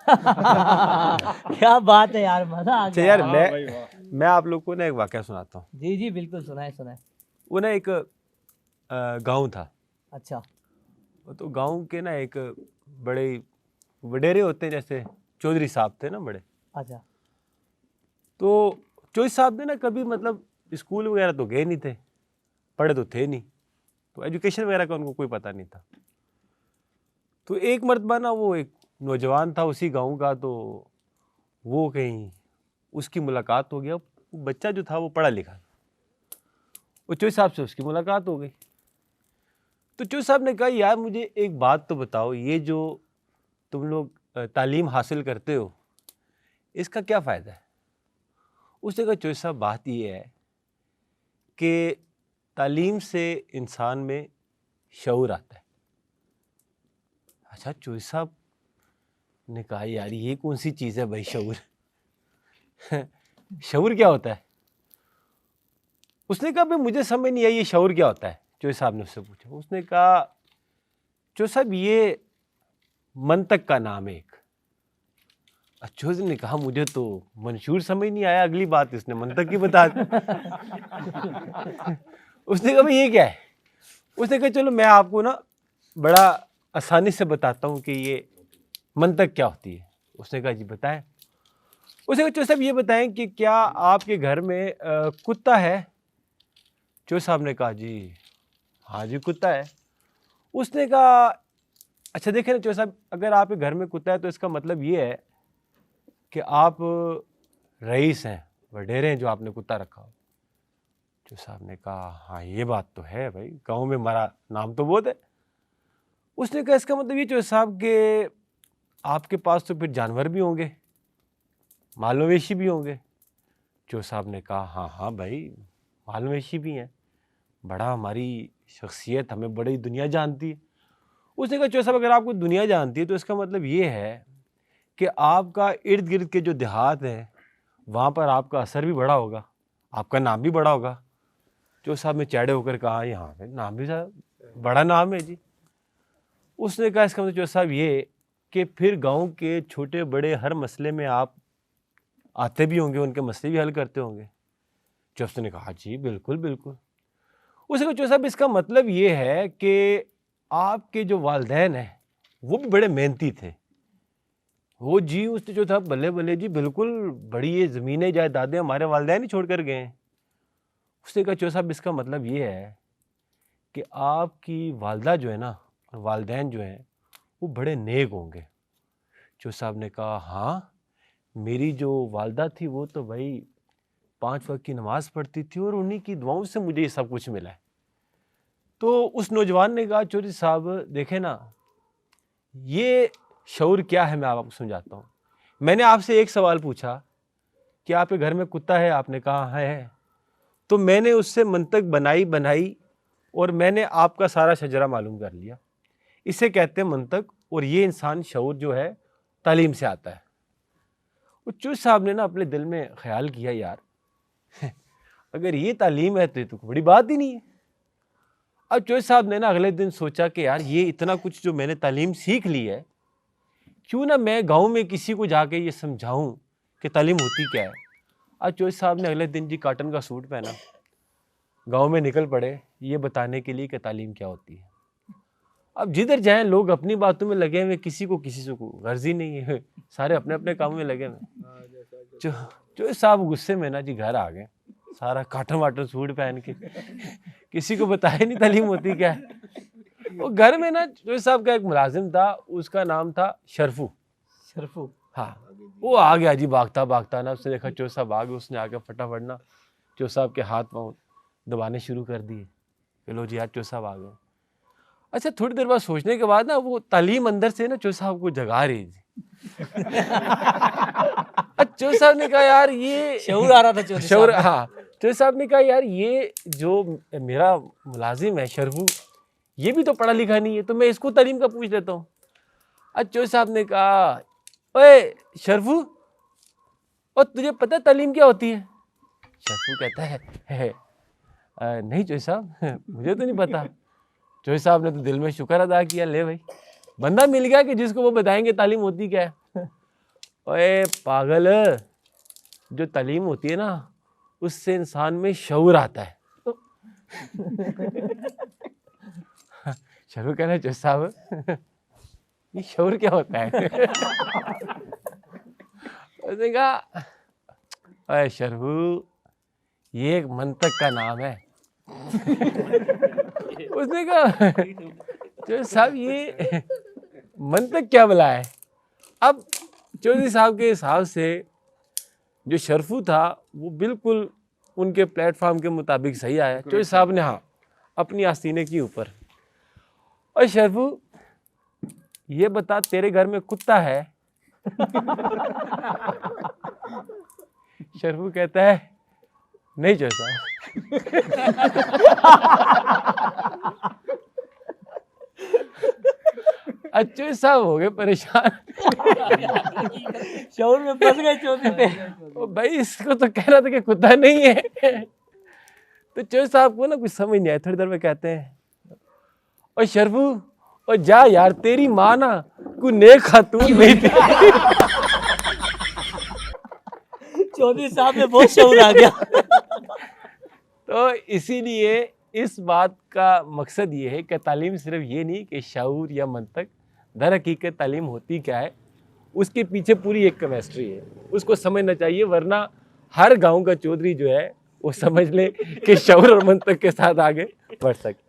क्या बात है यार, मजा आ अच्छा गया। यार, भाई वाह। मैं आप लोग को ना एक वाकया सुनाता हूँ। जी जी बिल्कुल, सुनाए सुनाए। वो ना एक गांव था। अच्छा तो गांव के ना एक बड़े वडेरे होते हैं, जैसे चौधरी साहब थे ना बड़े। अच्छा तो चौधरी साहब ने ना कभी मतलब स्कूल वगैरह तो गए नहीं थे, पढ़े तो थे नहीं, तो एजुकेशन वगैरह का उनको कोई पता नहीं था। तो एक मर्तबा ना वो एक नौजवान था उसी गांव का, तो वो कहीं उसकी मुलाकात हो गया। वो बच्चा जो था वो पढ़ा लिखा था, वो चौधरी साहब से उसकी मुलाकात हो गई। तो चौधरी साहब ने कहा, यार मुझे एक बात तो बताओ, ये जो तुम लोग तालीम हासिल करते हो इसका क्या फ़ायदा है? उसने कहा, चौधरी साहब बात ये है कि तालीम से इंसान में शऊर आता है। अच्छा, चौधरी साहब ने कहा, यार ये कौन सी चीज़ है भाई शऊर? शऊर क्या होता है? उसने कहा, भाई मुझे समझ नहीं आई ये शऊर क्या होता है। चौधरी साहब ने उससे पूछा। उसने कहा, चौधरी साहब ये मंतक का नाम है एक। चौधरी ने कहा, मुझे तो मंशूर समझ नहीं आया, अगली बात इसने मंतक की बता दी। उसने कहा, भाई ये क्या है? उसने कहा, चलो मैं आपको ना बड़ा आसानी से बताता हूँ कि ये मंतक क्या होती है। उसने कहा, जी बताएं। उसने कहा, चौधरी साहब ये बताएं कि क्या आपके घर में कुत्ता है? चौधरी साहब ने कहा, जी हाँ जी कुत्ता है। उसने कहा, अच्छा देखें ना चौधरी साहब, अगर आपके घर में कुत्ता है तो इसका मतलब ये है कि आप रईस हैं, वडेरे हैं, जो आपने कुत्ता रखा हो। चौधरी साहब ने कहा, हाँ ये बात तो है भाई, गांव में हमारा नाम तो बहुत है। उसने कहा, इसका मतलब ये चौधरी साहब के आपके पास तो फिर जानवर भी होंगे, माल मवेशी भी होंगे। चौधरी साहब ने कहा, हाँ हाँ भाई माल मवेशी भी हैं, बड़ा हमारी शख्सियत, हमें बड़ी दुनिया जानती है। उसने कहा, चौधरी साहब अगर आपको दुनिया जानती है तो इसका मतलब ये है कि आपका इर्द गिर्द के जो देहात हैं वहाँ पर आपका असर भी बड़ा होगा, आपका नाम भी बड़ा होगा। चौधरी साहब ने चैड़े होकर कहा, यहाँ पे नाम भी बड़ा नाम है जी। उसने कहा, इसका मतलब चौधरी साहब ये कि फिर गांव के छोटे बड़े हर मसले में आप आते भी होंगे, उनके मसले भी हल करते होंगे। चौधरी साहब ने कहा, जी बिल्कुल बिल्कुल। उसने कहा, चौधरी साहब इसका मतलब ये है कि आपके जो वालिदैन हैं वो भी बड़े मेहनती थे। वो जी उसने जो था बल्ले बल्ले जी, बिल्कुल बड़ी ये ज़मीनें जायदादें हमारे वालिदैन ही छोड़ कर गए हैं। उसने कहा, चौधरी साहब इसका मतलब ये है कि आपकी वालदा जो है ना और वालिदैन जो हैं वो बड़े नेक होंगे। चौधरी साहब ने कहा, हाँ मेरी जो वालदा थी वो तो भाई 5 वक्त की नमाज़ पढ़ती थी और उन्हीं की दुआओं से मुझे ये सब कुछ मिला है। तो उस नौजवान ने कहा, चौधरी साहब देखें ना, ये शऊर क्या है मैं आपको समझाता हूँ। मैंने आपसे एक सवाल पूछा कि आपके घर में कुत्ता है, आपने कहा है, तो मैंने उससे मंतक बनाई और मैंने आपका सारा शजरा मालूम कर लिया। इसे कहते हैं मंतक, और ये इंसान शऊर जो है तालीम से आता है। वो चौधरी साहब ने ना अपने दिल में ख्याल किया, यार अगर ये तालीम है तो बड़ी बात ही नहीं है। अब चौधरी साहब ने ना अगले दिन सोचा कि यार ये इतना कुछ जो मैंने तालीम सीख ली है, क्यों ना मैं गांव में किसी को जाके ये समझाऊं कि तालीम होती क्या है। आज चौधरी साहब ने अगले दिन जी कॉटन का सूट पहना, गांव में निकल पड़े ये बताने के लिए कि तालीम क्या होती है। अब जिधर जाएं लोग अपनी बातों में लगे हुए, किसी से को गर्ज ही नहीं है, सारे अपने अपने काम में लगे हुए। चौधरी साहब गुस्से में ना जी घर आ गए, सारा कॉटन वाटन सूट पहन के, किसी को बताया नहीं तालीम होती क्या है। वो घर में ना चौधरी साहब का एक मुलाजिम था, उसका नाम था शरफू। शरफू, हाँ, वो आ गया जी भागता भागता ना, उसने देखा चौधरी साहब आ गए, उसने आके फटाफट ना चौधरी साहब के हाथ पाँव दबाने शुरू कर दिए कि लो जी आज चौधरी साहब आ गए। अच्छा थोड़ी देर बाद सोचने के बाद ना वो तालीम अंदर से ना चौधरी साहब को जगा रही थी। चौधरी साहब ने कहा, यार ये शऊर आ रहा था चौधरी शऊर, साहब में। हाँ चौधरी साहब ने कहा, यार ये जो मेरा मुलाजिम है शरफू, ये भी तो पढ़ा लिखा नहीं है, तो मैं इसको तालीम का पूछ लेता हूँ। चौधरी साहब ने कहा, ओए शरफू, और तुझे पता है तालीम क्या होती है? शरफू कहता है नहीं चौधरी साहब मुझे तो नहीं पता। चौधरी साहब ने तो दिल में शुक्र अदा किया, ले भाई बंदा मिल गया कि जिसको वो बताएंगे तालीम होती क्या है। ओए पागल, जो तालीम होती है ना उससे इंसान में शऊर आता है। शरूर कहना चाहिए साहब, ये शऊर क्या होता है? उसने कहा अरे शरू, ये एक मंतक का नाम है। उसने कहा जो साहब ये मंतक क्या भला है? अब चौधरी साहब के हिसाब से जो शरफू था वो बिल्कुल उनके प्लेटफॉर्म के मुताबिक सही आया। चौधरी साहब ने हाँ अपनी आस्तीने की ऊपर, और शरफू ये बता तेरे घर में कुत्ता है? शरफू कहता है नहीं चौधरी साहब। अच्छे साहब हो गए परेशान। शौर में फंस गए चौधरी पे। ओ भाई इसको तो कह रहा था कि कुत्ता नहीं है। तो चौधरी साहब को ना कुछ समझ नहीं आया, थोड़ी देर में कहते हैं और शरफू और जा यार, तेरी माँ ना कोई नेक खातून नहीं थी। चौधरी साहब में बहुत शौर आ गया। तो इसीलिए इस बात का मकसद ये है कि तालीम सिर्फ ये नहीं कि शऊर या मंतक, दर हकीकत तालीम होती क्या है उसके पीछे पूरी एक केमिस्ट्री है, उसको समझना चाहिए, वरना हर गांव का चौधरी जो है वो समझ ले कि शऊर और मंतक के साथ आगे बढ़ सके।